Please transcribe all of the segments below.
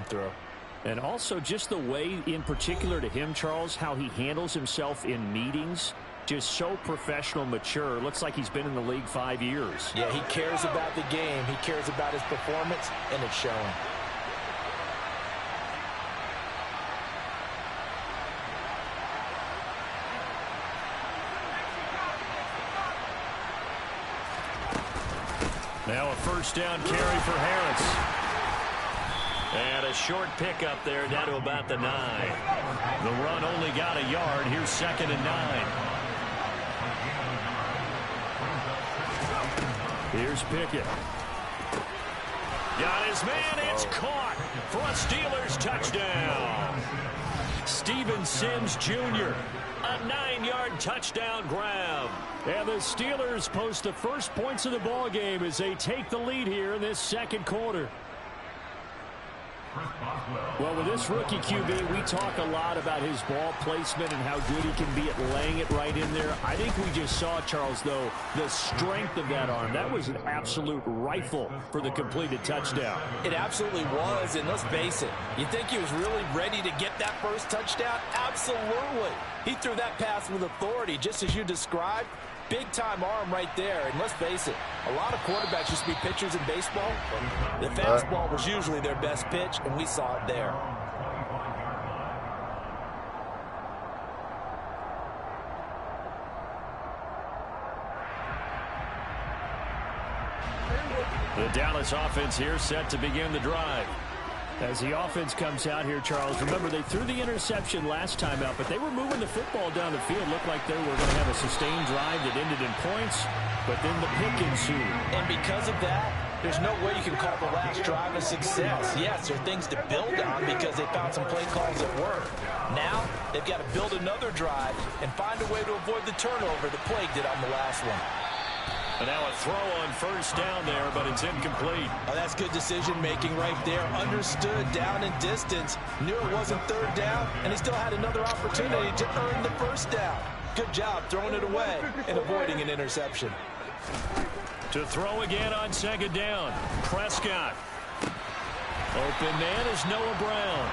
throw. And also just the way, in particular to him, Charles, how he handles himself in meetings. Just so professional, mature. Looks like he's been in the league 5 years. Yeah, he cares about the game. He cares about his performance, and it's showing. Now a first down carry for Harris. And a short pickup there down to about the 9. The run only got a yard. Here's 2nd and 9. Here's Pickett. Got his man. It's caught for a Steelers touchdown. Steven Sims Jr. A 9-yard touchdown grab. And the Steelers post the first points of the ball game as they take the lead here in this second quarter. Well, with this rookie QB, we talk a lot about his ball placement and how good he can be at laying it right in there. I think we just saw, Charles, though, the strength of that arm. That was an absolute rifle for the completed touchdown. It absolutely was, and let's face it, you think he was really ready to get that first touchdown? Absolutely. He threw that pass with authority, just as you described. Big-time arm right there, and let's face it, a lot of quarterbacks used to be pitchers in baseball. The fastball was usually their best pitch, and we saw it there. The Dallas offense here set to begin the drive. As the offense comes out here, Charles, remember they threw the interception last time out, but they were moving the football down the field. Looked like they were going to have a sustained drive that ended in points, but then the pick ensued. And because of that, there's no way you can call the last drive a success. Yes, there are things to build on because they found some play calls that work. Now, they've got to build another drive and find a way to avoid the turnover that plagued it on the last one. And now a throw on first down there, but it's incomplete. Oh, that's good decision-making right there. Understood down and distance. Knew it wasn't third down, and he still had another opportunity to earn the first down. Good job throwing it away and avoiding an interception. To throw again on 2nd down. Prescott. Open man is Noah Brown.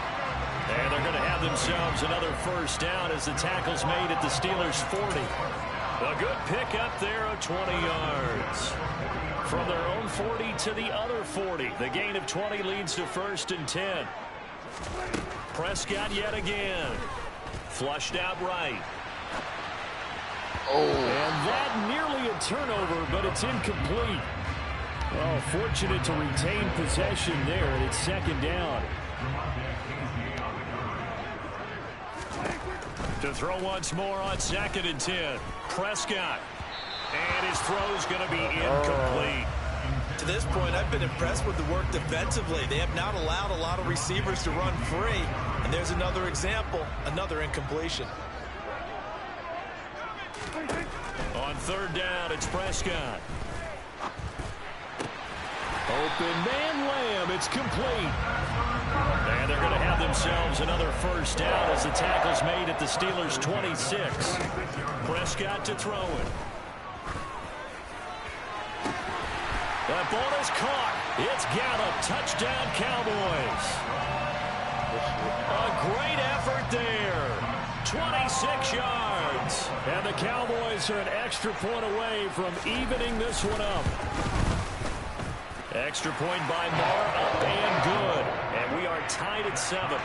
And they're going to have themselves another first down as the tackle's made at the Steelers' 40. A good pickup there of 20 yards. From their own 40 to the other 40. The gain of 20 leads to 1st and 10. Prescott yet again. Flushed out right. Oh. And that nearly a turnover, but it's incomplete. Oh, fortunate to retain possession there, and it's 2nd down. To throw once more on 2nd and 10. Prescott. And his throw's going to be incomplete. To this point, I've been impressed with the work defensively. They have not allowed a lot of receivers to run free. And there's another example, another incompletion. On 3rd down, it's Prescott. Open man Lamb. It's complete. And they're going to have themselves another first down as the tackle's made at the Steelers' 26. Prescott to throw it. That ball is caught. It's Gallup. Touchdown, Cowboys. A great effort there. 26 yards. And the Cowboys are an extra point away from evening this one up. Extra point by Marr, up and good. And we are tied at 7.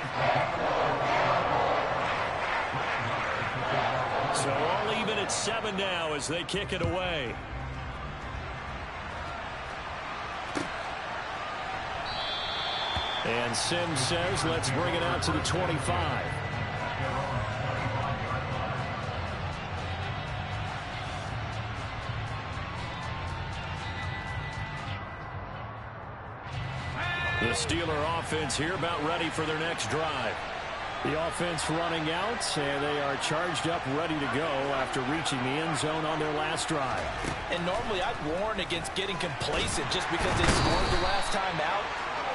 So all even at 7 now as they kick it away. And Sims says, let's bring it out to the 25. The Steeler offense here about ready for their next drive. The offense running out, and they are charged up, ready to go after reaching the end zone on their last drive. And normally I'd warn against getting complacent just because they scored the last time out.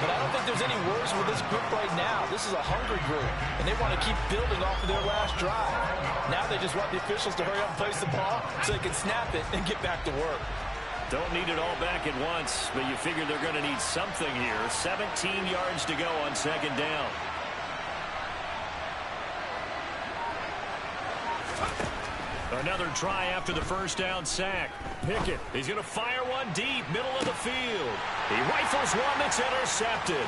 But I don't think there's any worries with this group right now. This is a hungry group, and they want to keep building off of their last drive. Now they just want the officials to hurry up and place the ball so they can snap it and get back to work. Don't need it all back at once, but you figure they're going to need something here. 17 yards to go on second down. Another try after the first down sack. Pickett, he's going to fire one deep, middle of the field. He rifles one that's intercepted.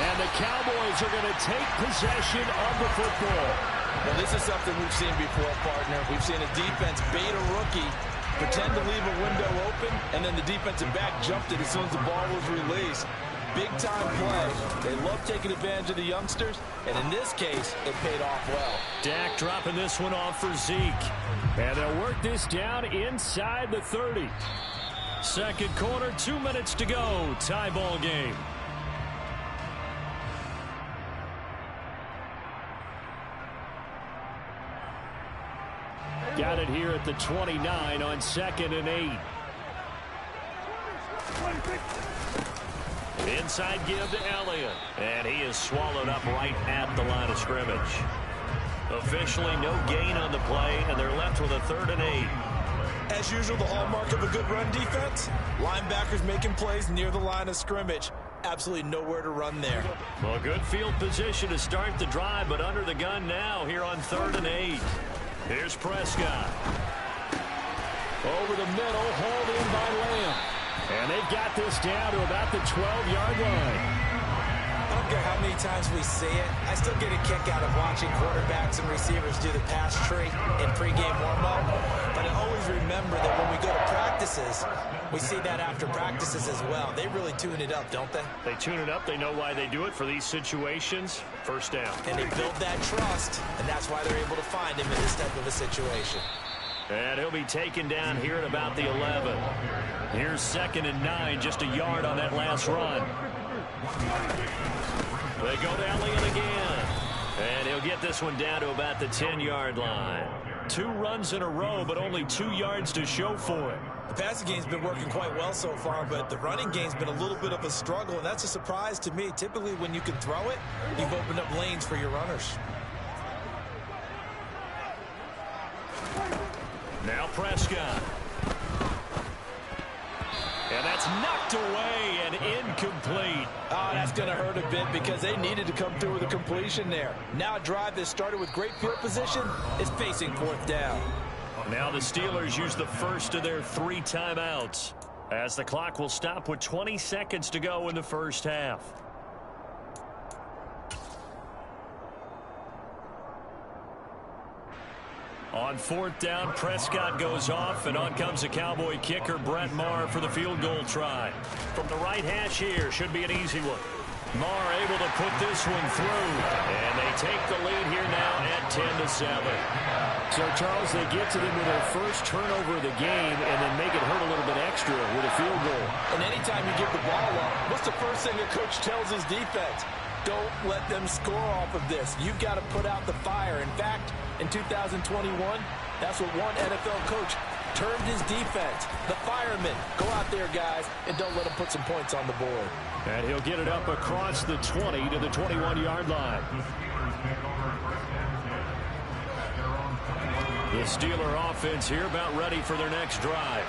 And the Cowboys are going to take possession of the football. Well, this is something we've seen before, partner. We've seen a defense bait a rookie, pretend to leave a window open, and then the defensive back jumped it as soon as the ball was released. Big-time play. They love taking advantage of the youngsters, and in this case, it paid off well. Dak dropping this one off for Zeke. And they'll work this down inside the 30. Second quarter, 2 minutes to go. Tie ball game. Got it here at the 29 on 2nd and 8. Inside give to Elliott. And he is swallowed up right at the line of scrimmage. Officially no gain on the play, and they're left with a 3rd and 8. As usual, the hallmark of a good run defense, linebackers making plays near the line of scrimmage. Absolutely nowhere to run there. Well, good field position to start the drive, but under the gun now here on 3rd and 8. Here's Prescott. Over the middle, hauled in by Lamb. And they've got this down to about the 12-yard line. I don't care how many times we see it. I still get a kick out of watching quarterbacks and receivers do the pass tree in pregame warm-up. But I always remember that when we go to practices, we see that after practices as well. They really tune it up, don't they? They tune it up. They know why they do it for these situations. First down. And they build that trust, and that's why they're able to find him in this type of a situation. And he'll be taken down here at about the 11. Here's 2nd and 9, just a yard on that last run. They go to Elliott again. And he'll get this one down to about the 10-yard line. 2 runs in a row, but only 2 yards to show for it. The passing game's been working quite well so far, but the running game's been a little bit of a struggle, and that's a surprise to me. Typically, when you can throw it, you've opened up lanes for your runners. Now Prescott. And that's knocked away and incomplete. Oh, that's going to hurt a bit because they needed to come through with a completion there. Now a drive that started with great field position is facing 4th down. Now the Steelers use the first of their 3 timeouts as the clock will stop with 20 seconds to go in the first half. On 4th down, Prescott goes off, and on comes the Cowboy kicker, Brett Maher, for the field goal try. From the right hash here, should be an easy one. Maher able to put this one through, and they take the lead here now at 10-7. So, Charles, they get to them with their first turnover of the game and then make it hurt a little bit extra with a field goal. And anytime you give the ball up, what's the first thing a coach tells his defense? Don't let them score off of this. You've got to put out the fire. In fact, in 2021, that's what one NFL coach turned his defense. The firemen. Go out there, guys, and don't let them put some points on the board. And he'll get it up across the 20 to the 21-yard line. The Steeler offense here about ready for their next drive.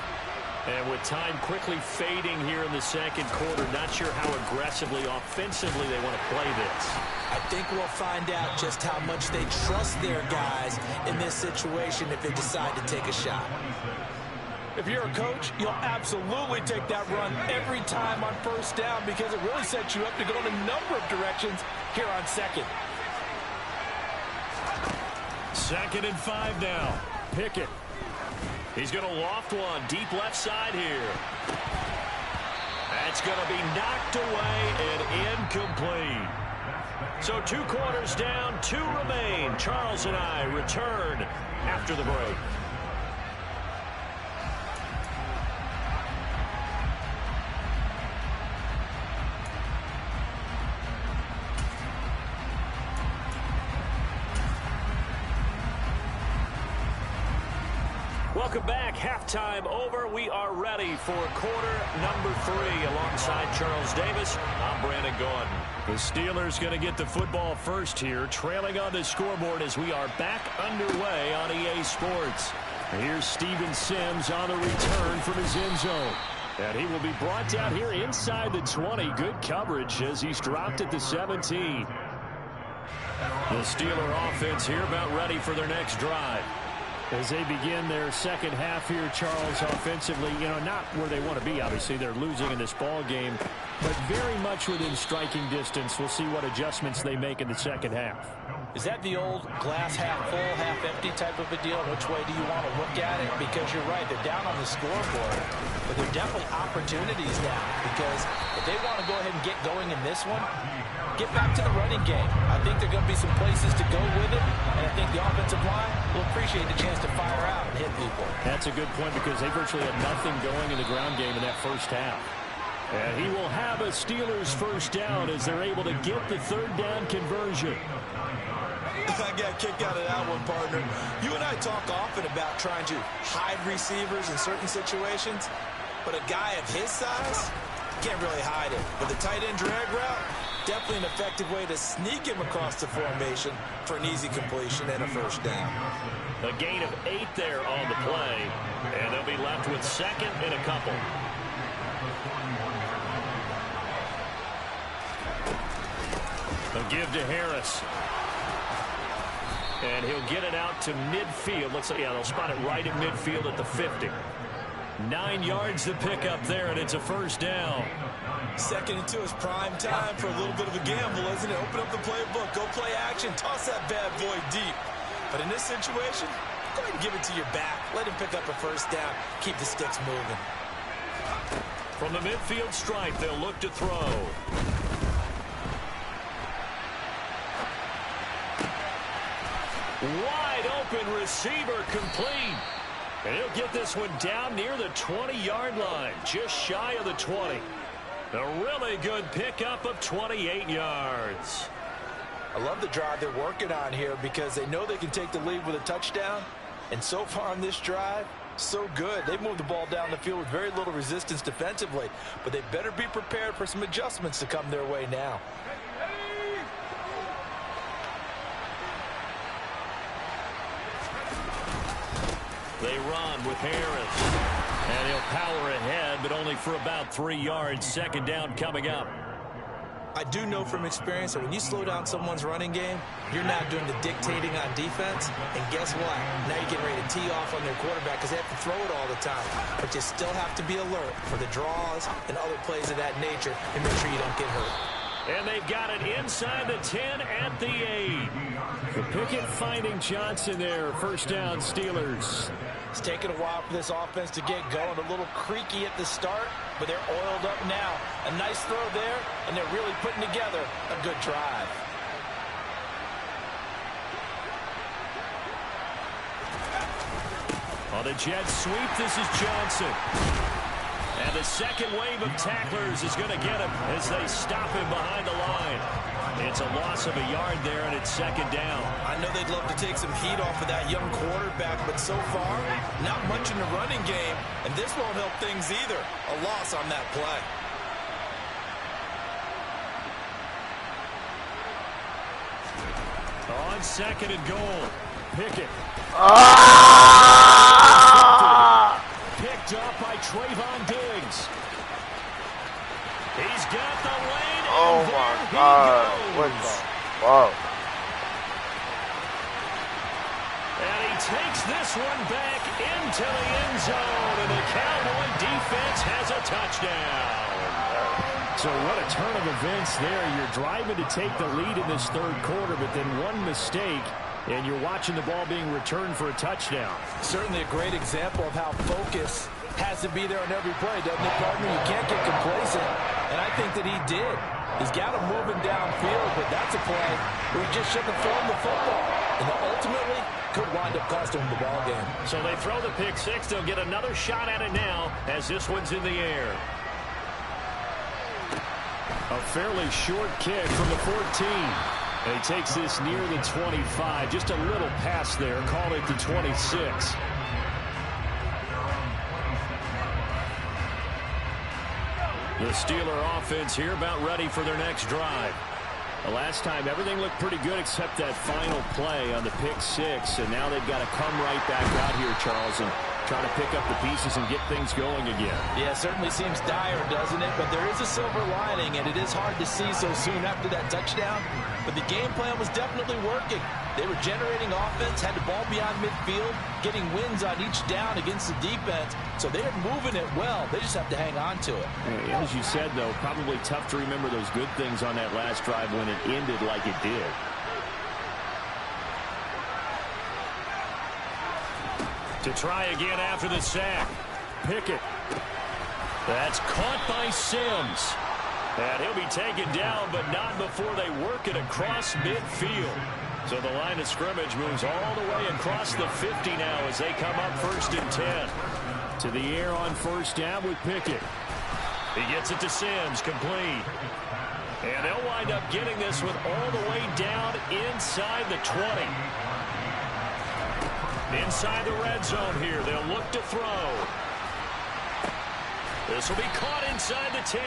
And with time quickly fading here in the second quarter, not sure how aggressively, offensively they want to play this. I think we'll find out just how much they trust their guys in this situation if they decide to take a shot. If you're a coach, you'll absolutely take that run every time on 1st down because it really sets you up to go in a number of directions here on 2nd. 2nd and 5 now. Pickett. He's going to loft one deep left side here. That's going to be knocked away and incomplete. So 2 quarters down, 2 remain. Charles and I return after the break. Welcome back. Halftime over. We are ready for quarter number 3 alongside alongside Charles Davis, I'm Brandon Gaudin. The Steelers going to get the football first here, trailing on the scoreboard as we are back underway on EA Sports. Here's Steven Sims on the return from his end zone. And he will be brought down here inside the 20. Good coverage as he's dropped at the 17. The Steeler offense here about ready for their next drive. As they begin their second half here, Charles, offensively, not where they want to be, obviously. They're losing in this ball game, but very much within striking distance. We'll see what adjustments they make in the second half. Is that the old glass half full, half empty type of a deal? Which way do you want to look at it? Because you're right, they're down on the scoreboard, but they're definitely opportunities now. Because if they want to go ahead and get going in this one, get back to the running game. I think there are going to be some places to go with it, and I think the offensive line will appreciate the chance to fire out and hit people. That's a good point because they virtually had nothing going in the ground game in that first half. And he will have a Steelers first down as they're able to get the third down conversion. I got a kick out of that one, partner. You and I talk often about trying to hide receivers in certain situations, but a guy of his size can't really hide it. But the tight end drag route, definitely an effective way to sneak him across the formation for an easy completion and a first down. A gain of 8 there on the play, and they'll be left with second and a couple. A give to Harris. And he'll get it out to midfield. Looks like, they'll spot it right at midfield at the 50. 9 yards to pick up there, and it's a first down. 2nd and 2 is prime time for a little bit of a gamble, isn't it? Open up the playbook, go play action, toss that bad boy deep. But in this situation, go ahead and give it to your back. Let him pick up a first down. Keep the sticks moving. From the midfield stripe, they'll look to throw. Wide open receiver complete. And he'll get this one down near the 20-yard line, just shy of the 20. A really good pickup of 28 yards. I love the drive they're working on here because they know they can take the lead with a touchdown. And so far on this drive, so good. They've moved the ball down the field with very little resistance defensively, but they better be prepared for some adjustments to come their way now. They run with Harris. And he'll power ahead, but only for about 3 yards. Second down coming up. I do know from experience that when you slow down someone's running game, you're not doing the dictating on defense. And guess what? Now you're getting ready to tee off on their quarterback because they have to throw it all the time. But you still have to be alert for the draws and other plays of that nature and make sure you don't get hurt. And they've got it inside the 10 at the 8. The Pickett finding Johnson there. First down, Steelers. It's taken a while for this offense to get going. A little creaky at the start, but they're oiled up now. A nice throw there, and they're really putting together a good drive. On the jet sweep, this is Johnson. And the second wave of tacklers is going to get him as they stop him behind the line. It's a loss of a yard there, and it's second down. I know they'd love to take some heat off of that young quarterback, but so far, not much in the running game, and this won't help things either. A loss on that play. On second and goal, Pickett. Picked up by Trayvon Diggs. He's got the lane. Oh my God. What the? Wow. And he takes this one back into the end zone, and the Cowboy defense has a touchdown. So what a turn of events there. You're driving to take the lead in this third quarter, but then one mistake, and you're watching the ball being returned for a touchdown. Certainly a great example of how focus has to be there on every play, doesn't it, partner? You can't get complacent, and I think that he did. He's got him moving downfield, but that's a play where he just shouldn't have thrown the football, and ultimately could wind up costing him the ball game. So they throw the pick six. They'll get another shot at it now as this one's in the air. A fairly short kick from the 14. And he takes this near the 25. Just a little pass there. Call it the 26. The Steeler offense here about ready for their next drive. The last time, everything looked pretty good except that final play on the pick-6, and now they've got to come right back out here, Charles, and try to pick up the pieces and get things going again. Yeah, it certainly seems dire, doesn't it? But there is a silver lining, and it is hard to see so soon after that touchdown. But the game plan was definitely working. They were generating offense, had the ball beyond midfield, getting wins on each down against the defense. So they are moving it well. They just have to hang on to it. As you said, though, probably tough to remember those good things on that last drive when it ended like it did. To try again after the sack. Pickett. That's caught by Sims. And he'll be taken down, but not before they work it across midfield. So the line of scrimmage moves all the way across the 50 now as they come up 1st and 10. To the air on 1st down with Pickett. He gets it to Sims, complete. And they'll wind up getting this with all the way down inside the 20. Inside the red zone here, they'll look to throw. This will be caught inside the 10.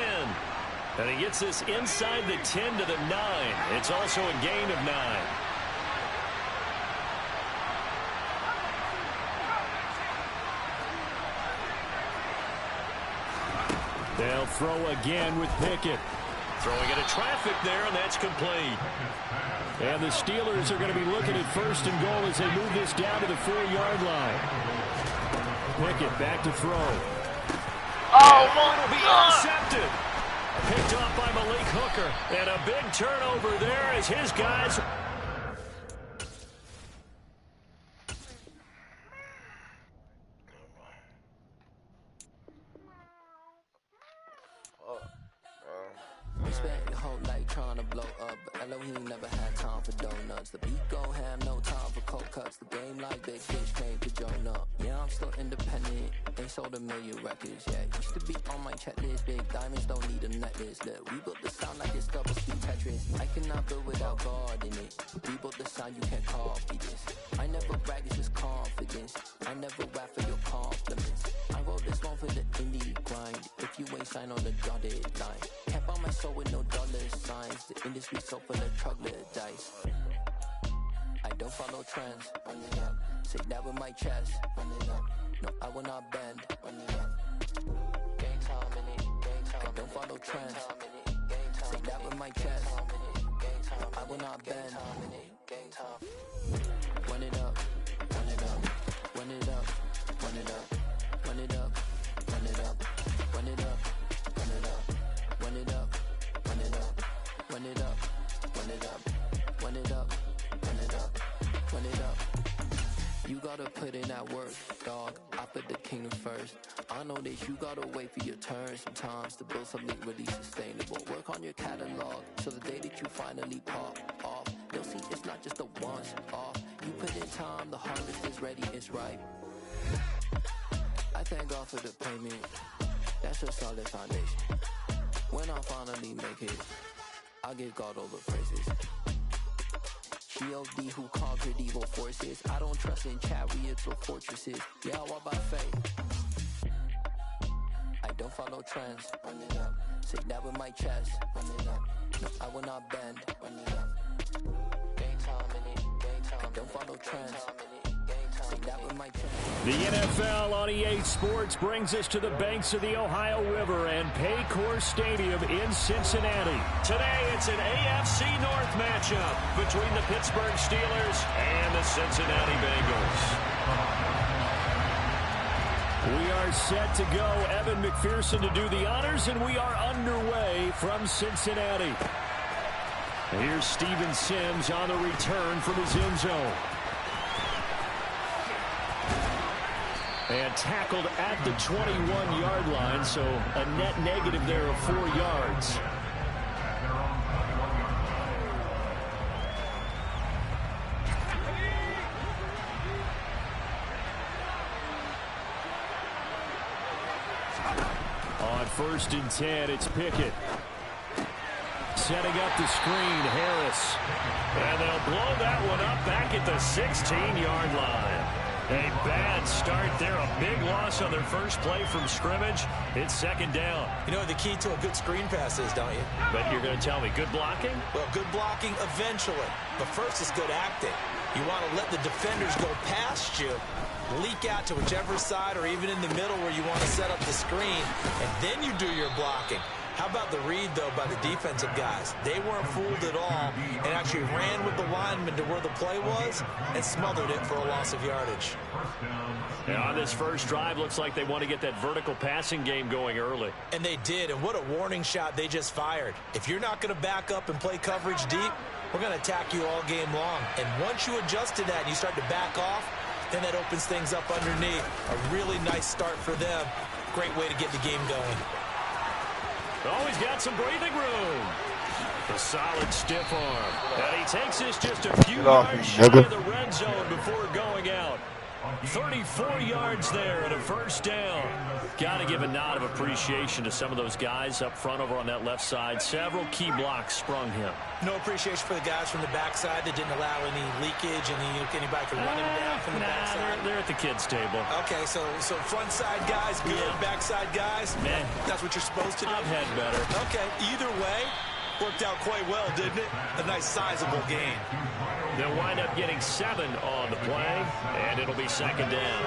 And he gets this inside the 10 to the 9. It's also a gain of 9. They'll throw again with Pickett. Throwing into traffic there, and that's complete. And the Steelers are going to be looking at 1st and goal as they move this down to the 4-yard line. Pickett back to throw. Oh, it'll be intercepted. Picked off by Malik Hooker. And a big turnover there as his guys... Spent your whole life trying to blow up, but Elohim never had time for donuts. The beat gon' have no time for cold cuts. The game like big fish came to join up. Yeah, I'm still independent. They sold 1 million records. Yeah, used to be on my checklist. Big diamonds don't need a necklace. Look, we built the sound like it's double speed Tetris. I cannot build without God in it. We built the sound, you can't copy this. I never brag, it's just confidence. I never rap for your compliments. I wrote this one for the indie grind. If you ain't signed on the dotted line, can't buy my soul with no dollar signs. The industry so full of troglodytes. I don't follow trends. Run it up. Say that with my chest. Run it up. No, I will not bend. Run it up. Game time in it. Game time. I don't follow trends. Say that with my chest. No, I will not bend. Game time. Run it up. Run it up. Run it up. Run it up. Run it up. Run it up. Run it up. Run it up. Run it up. Run it up. Run it up. Run it up. Run it up. Run it up. Run it up. You gotta put in that work, dog. I put the kingdom first. I know that you gotta wait for your turn sometimes to build something really sustainable. Work on your catalog so the day that you finally pop off, you'll see it's not just a once off. You put in time, the harvest is ready, it's ripe. I thank God for the payment. That's a solid foundation. When I finally make it, I'll give God all the praises. G.O.D. who conquered evil forces. I don't trust in chariots or fortresses. Yeah, I walk by faith. I don't follow trends. Run it up. Say that with my chest. Run it up. No, I will not bend. Run it up. Game time in it. Game time. I don't follow trends. Say that with my chest. The NFL on EA Sports brings us to the banks of the Ohio River and Paycor Stadium in Cincinnati. Today, it's an AFC North matchup between the Pittsburgh Steelers and the Cincinnati Bengals. We are set to go. Evan McPherson to do the honors, and we are underway from Cincinnati. Here's Steven Sims on the return from his end zone. And tackled at the 21-yard line, so a net negative there of 4 yards. On 1st and 10, it's Pickett. Setting up the screen, Harris. And they'll blow that one up back at the 16-yard line. A bad start there. A big loss on their first play from scrimmage. It's second down. You know what the key to a good screen pass is, don't you? But you're going to tell me good blocking? Well, good blocking eventually. But first is good acting. You want to let the defenders go past you, leak out to whichever side or even in the middle where you want to set up the screen, and then you do your blocking. How about the read, though, by the defensive guys? They weren't fooled at all and actually ran with the lineman to where the play was and smothered it for a loss of yardage. And on this first drive, looks like they want to get that vertical passing game going early. And they did, and what a warning shot they just fired. If you're not going to back up and play coverage deep, we're going to attack you all game long. And once you adjust to that and you start to back off, then that opens things up underneath. A really nice start for them. Great way to get the game going. Oh, he's got some breathing room. A solid stiff arm. And he takes this just a few yards shy of the red zone before going out. 34 yards there and a first down. Got to give a nod of appreciation to some of those guys up front over on that left side. Several key blocks sprung him. No appreciation for the guys from the backside that didn't allow any leakage and anybody could run him down from the backside. They're at the kids' table. Okay, so front side guys, good. Yeah. Backside guys, man, that's what you're supposed to do. I've had better. Okay, either way, worked out quite well, didn't it? A nice sizable gain. They'll wind up getting 7 on the play, and it'll be second down.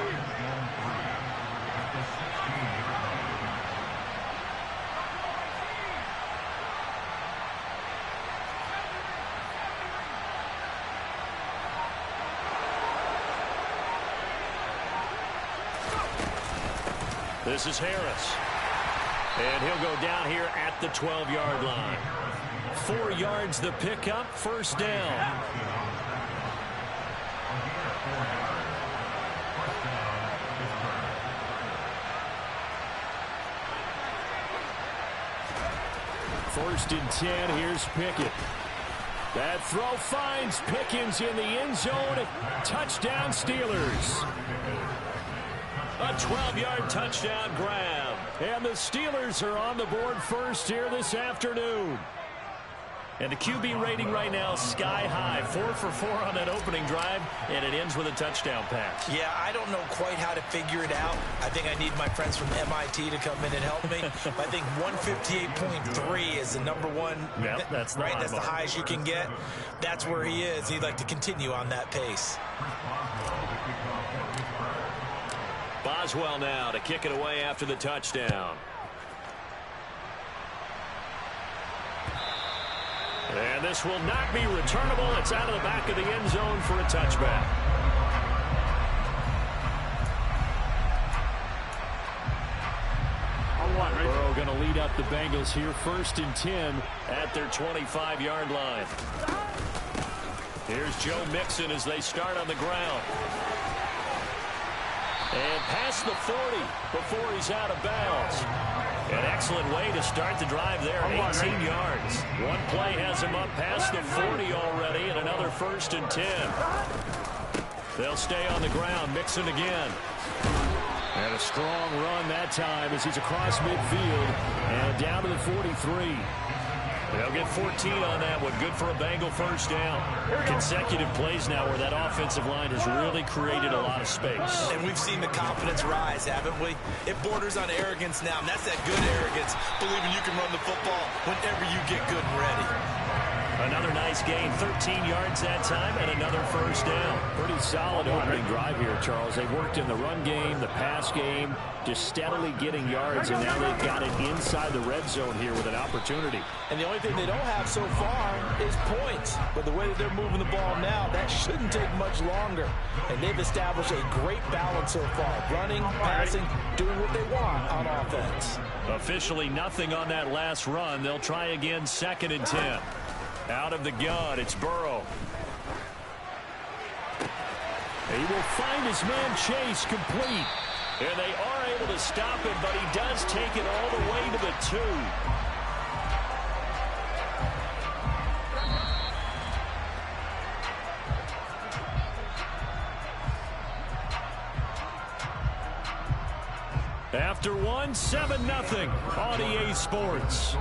This is Harris. And he'll go down here at the 12-yard line. 4 yards the pickup, first down. First and 10, here's Pickett. That throw finds Pickens in the end zone. Touchdown, Steelers. A 12-yard touchdown grab. And the Steelers are on the board first here this afternoon. And the QB rating right now sky high. 4 for 4 on that opening drive, and it ends with a touchdown pass. Yeah, I don't know quite how to figure it out. I think I need my friends from MIT to come in and help me. I think 158.3 is the number one. Yep, that's the right. high That's the highest you can get. That's where he is. He'd like to continue on that pace. Boswell now to kick it away after the touchdown. And this will not be returnable. It's out of the back of the end zone for a touchback. Burrow going to lead up the Bengals here, first and 10 at their 25-yard line. Here's Joe Mixon as they start on the ground. And past the 40 before he's out of bounds. An excellent way to start the drive there, 18 yards. One play has him up past the 40 already, and another first and 10. They'll stay on the ground, Mixon again. And a strong run that time as he's across midfield and down to the 43. They'll get 14 on that one. Good for a Bengal first down. Consecutive plays now where that offensive line has really created a lot of space. And we've seen the confidence rise, haven't we? It borders on arrogance now, and that's that good arrogance, believing you can run the football whenever you get good and ready. Another nice gain, 13 yards that time, and another first down. Pretty solid opening drive here, Charles. They worked in the run game, the pass game, just steadily getting yards, and now they've got it inside the red zone here with an opportunity. And the only thing they don't have so far is points. But the way that they're moving the ball now, that shouldn't take much longer. And they've established a great balance so far. Running, passing, doing what they want on offense. Officially nothing on that last run. They'll try again, second and 10. Out of the gun, it's Burrow. He will find his man Chase complete. And they are able to stop him, but he does take it all the way to the 2. After one, 7-0 on EA Sports.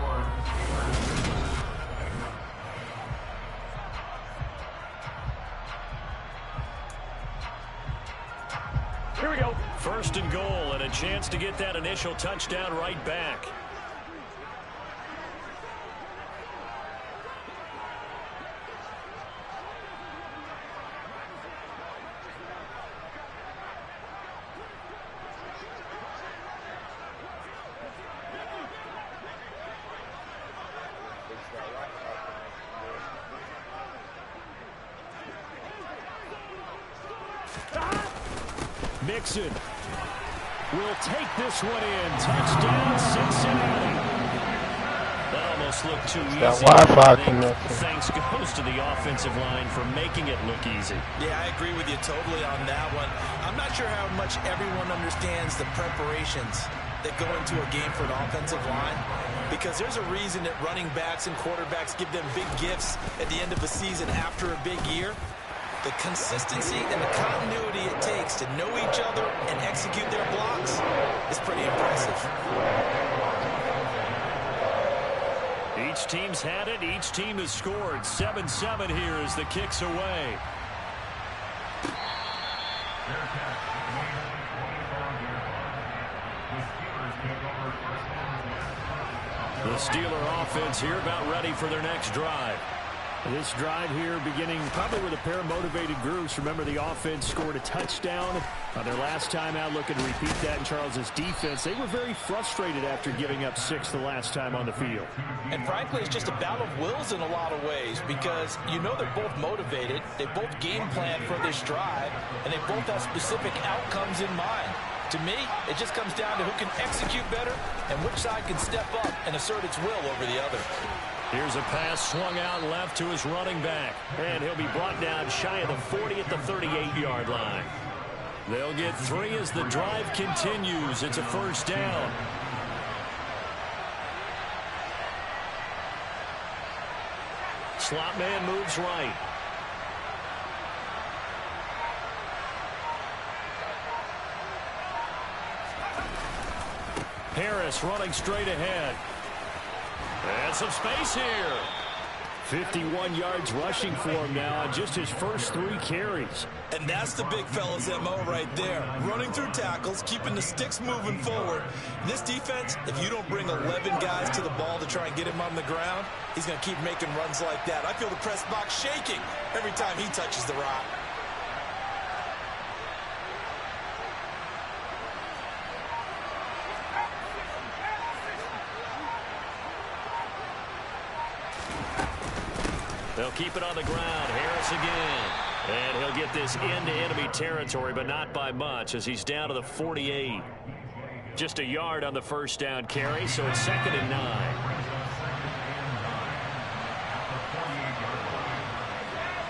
First and goal, and a chance to get that initial touchdown right back. Mixon will take this one in. Touchdown, Cincinnati. That almost looked too easy. That Wi-Fi connection. Thanks goes to the offensive line for making it look easy. Yeah, I agree with you totally on that one. I'm not sure how much everyone understands the preparations that go into a game for an offensive line, because there's a reason that running backs and quarterbacks give them big gifts at the end of the season after a big year. The consistency and the continuity it takes to know each other and execute their blocks is pretty impressive. Each team's had it. Each team has scored. 7-7 here as the kick's away. The Steeler offense here about ready for their next drive. This drive here beginning probably with a pair of motivated groups. Remember, the offense scored a touchdown on their last time out, looking to repeat that in Charles's defense. They were very frustrated after giving up 6 the last time on the field. And frankly, it's just a battle of wills in a lot of ways, because you know they're both motivated, they both game plan for this drive, and they both have specific outcomes in mind. To me, it just comes down to who can execute better and which side can step up and assert its will over the other. Here's a pass swung out left to his running back. And he'll be brought down shy of the 40 at the 38-yard line. They'll get 3 as the drive continues. It's a first down. Slot man moves right. Harris running straight ahead. And some space here. 51 yards rushing for him now on just his first 3 carries. And that's the big fella's MO right there. Running through tackles, keeping the sticks moving forward. This defense, if you don't bring 11 guys to the ball to try and get him on the ground, he's going to keep making runs like that. I feel the press box shaking every time he touches the rock. They'll keep it on the ground. Harris again. And he'll get this into enemy territory, but not by much, as he's down to the 48. Just a yard on the first down carry, so it's 2nd and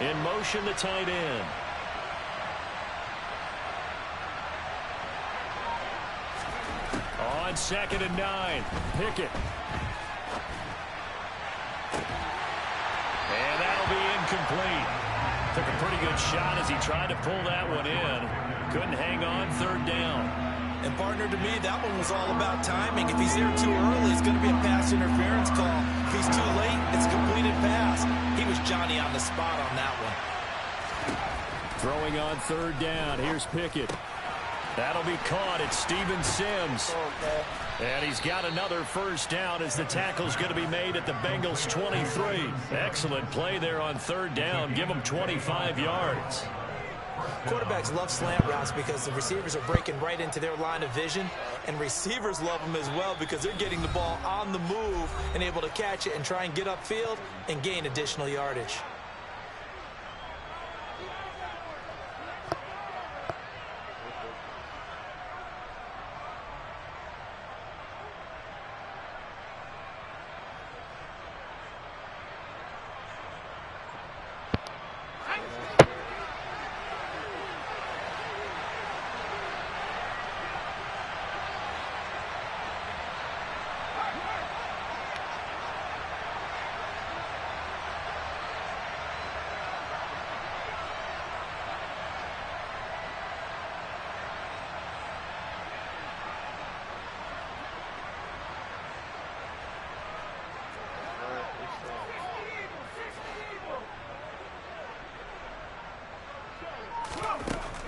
9. In motion, the tight end. On 2nd and 9. Pickett. And that'll be incomplete. Took a pretty good shot as he tried to pull that one in. Couldn't hang on, 3rd down. And partner, to me, that one was all about timing. If he's there too early, it's going to be a pass interference call. If he's too late, it's a completed pass. He was Johnny on the spot on that one. Throwing on 3rd down. Here's Pickett. That'll be caught. It's Steven Sims. And he's got another first down as the tackle's going to be made at the Bengals 23. Excellent play there on 3rd down. Give them 25 yards. Quarterbacks love slant routes because the receivers are breaking right into their line of vision, and receivers love them as well because they're getting the ball on the move and able to catch it and try and get upfield and gain additional yardage.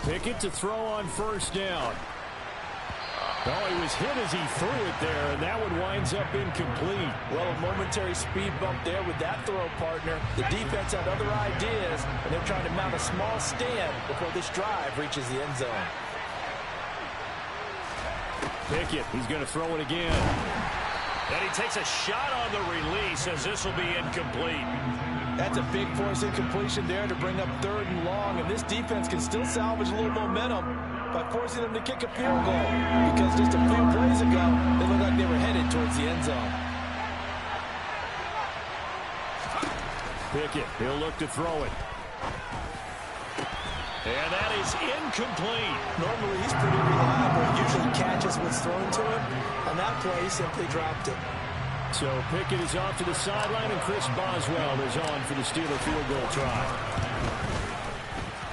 Pickett to throw on 1st down. Oh, he was hit as he threw it there, and that one winds up incomplete. Well, a momentary speed bump there with that throw, partner. The defense had other ideas, and they're trying to mount a small stand before this drive reaches the end zone. Pickett, he's going to throw it again. And he takes a shot on the release as this will be incomplete. That's a big force incompletion there to bring up 3rd and long, and this defense can still salvage a little momentum by forcing them to kick a field goal, because just a few plays ago, they looked like they were headed towards the end zone. Pickett, he'll look to throw it. And that is incomplete. Normally, he's pretty reliable. Usually catches what's thrown to him. On that play, he simply dropped it. So Pickett is off to the sideline, and Chris Boswell is on for the Steeler field goal try.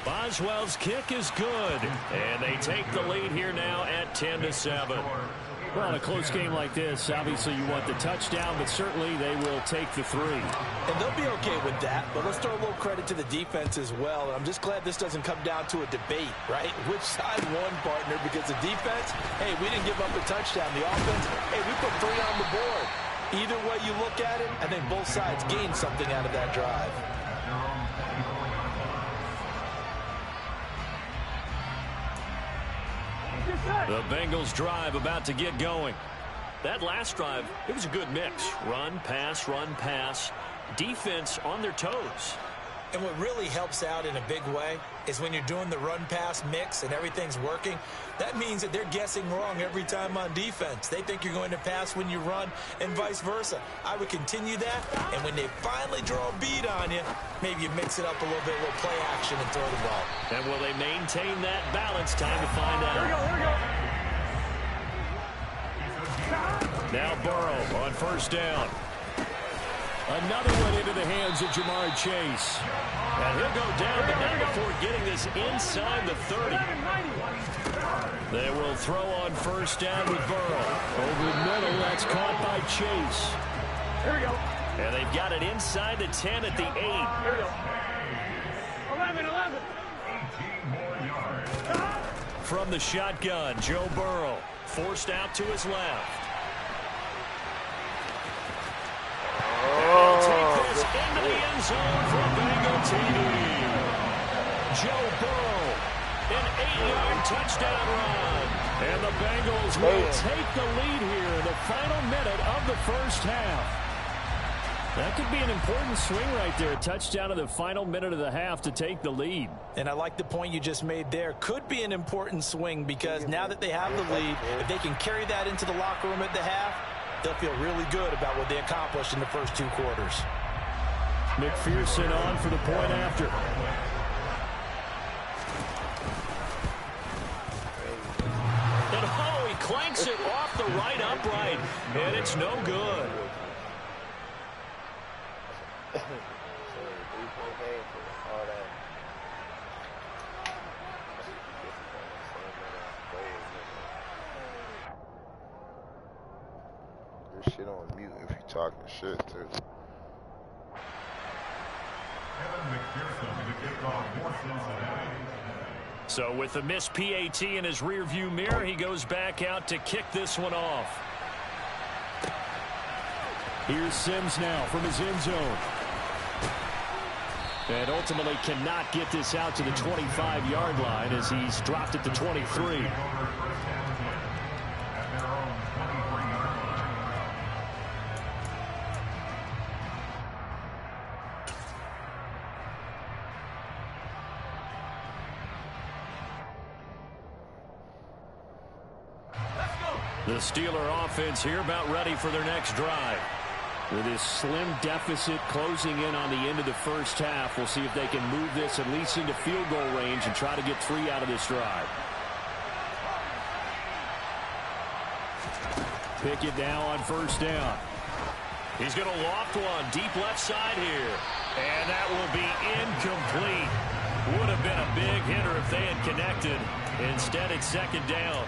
Boswell's kick is good, and they take the lead here now at 10-7. Well, in a close game like this, obviously you want the touchdown, but certainly they will take the 3. And they'll be okay with that, but let's throw a little credit to the defense as well. I'm just glad this doesn't come down to a debate, right? Which side won, partner? Because the defense, hey, we didn't give up a touchdown. The offense, hey, we put 3 on the board. Either way you look at it, I think both sides gained something out of that drive. The Bengals drive about to get going. That last drive, it was a good mix. Run, pass, defense on their toes. And what really helps out in a big way is when you're doing the run-pass mix and everything's working, that means that they're guessing wrong every time on defense. They think you're going to pass when you run and vice versa. I would continue that, and when they finally draw a bead on you, maybe you mix it up a little bit, a little play action and throw the ball. And will they maintain that balance? Time to find out. Here we go. Now Burrow on 1st down. Another one into the hands of Jamar Chase. And he'll go down, but not before getting this inside the 30. They will throw on 1st down with Burrow. Over the middle, that's caught by Chase. Here we go. And they've got it inside the 10 at the 8. Here we go. 11. From the shotgun, Joe Burrow forced out to his left. Take this into the end zone for a Bengal TD. Joe Burrow, an 8-yard touchdown run. And the Bengals will take the lead here in the final minute of the 1st half. That could be an important swing right there. A touchdown in the final minute of the half to take the lead. And I like the point you just made there. Could be an important swing because now that they have the lead, if they can carry that into the locker room at the half, they'll feel really good about what they accomplished in the first 2 quarters. McPherson on for the point after. And oh, he clanks it off the right upright, and it's no good. Shit on mute if you talking shit too. So with the missed PAT in his rearview mirror, he goes back out to kick this one off. Here's Sims now from his end zone. And ultimately cannot get this out to the 25-yard line as he's dropped it to 23. The Steeler offense here about ready for their next drive. With this slim deficit closing in on the end of the 1st half, we'll see if they can move this at least into field goal range and try to get 3 out of this drive. Pickett now on 1st down. He's going to loft one deep left side here. And that will be incomplete. Would have been a big hitter if they had connected. Instead, it's 2nd down.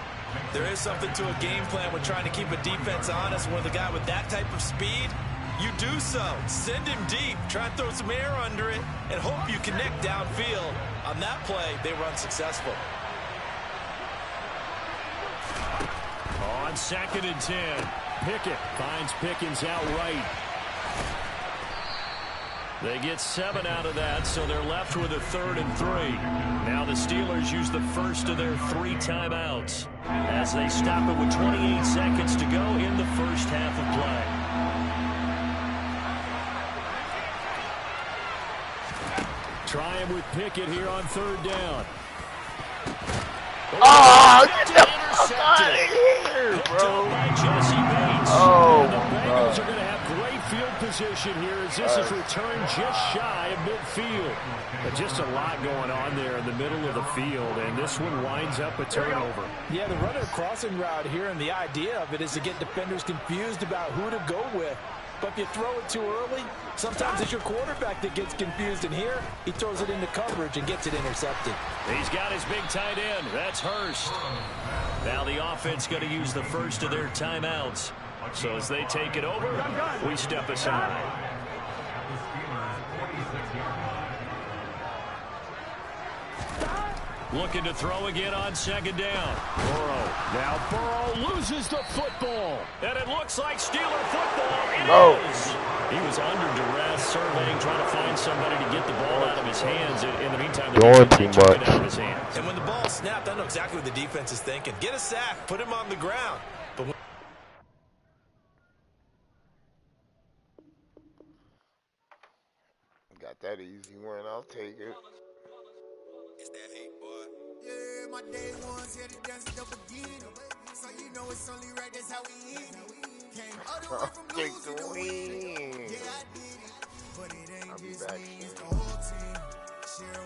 There is something to a game plan with trying to keep a defense honest. When the guy with that type of speed, you do so. Send him deep. Try and throw some air under it and hope you connect downfield. On that play, they were unsuccessful. 2nd and 10. Pickett finds Pickens out right. They get 7 out of that, so they're left with a 3rd and 3. Now the Steelers use the first of their 3 timeouts as they stop it with 28 seconds to go in the first half of play. Try him with Pickett here on 3rd down. Oh, get the fuck out of here, bro. By Jesse Bates. Oh, And the my Bengals God. are going to have great field position here as this is returned just shy of midfield. But just a lot going on there in the middle of the field, and this one winds up a turnover. Yeah, the runner crossing route here, and the idea of it is to get defenders confused about who to go with. But if you throw it too early, sometimes it's your quarterback that gets confused. And here, he throws it into coverage and gets it intercepted. He's got his big tight end. That's Hurst. Now the offense going to use the first of their timeouts. So as they take it over, we step aside. Looking to throw again on 2nd down. Burrow. Now Burrow loses the football. And it looks like Steeler football. It No. is. He was under duress, surveying, trying to find somebody to get the ball out of his hands. In the meantime, the Doing defense too took it much. out of his hands. And when the ball snapped, I know exactly what the defense is thinking. Get a sack, put him on the ground. But when Got that easy one. I'll take it. It's that hate, boy. Yeah, my day ones here to dance it up again. So you know it's only right, that's how we eat. Came all the way from Take losing the to win. win. Yeah, I did it. But it ain't I'll be just back me, it's soon. the whole team. Share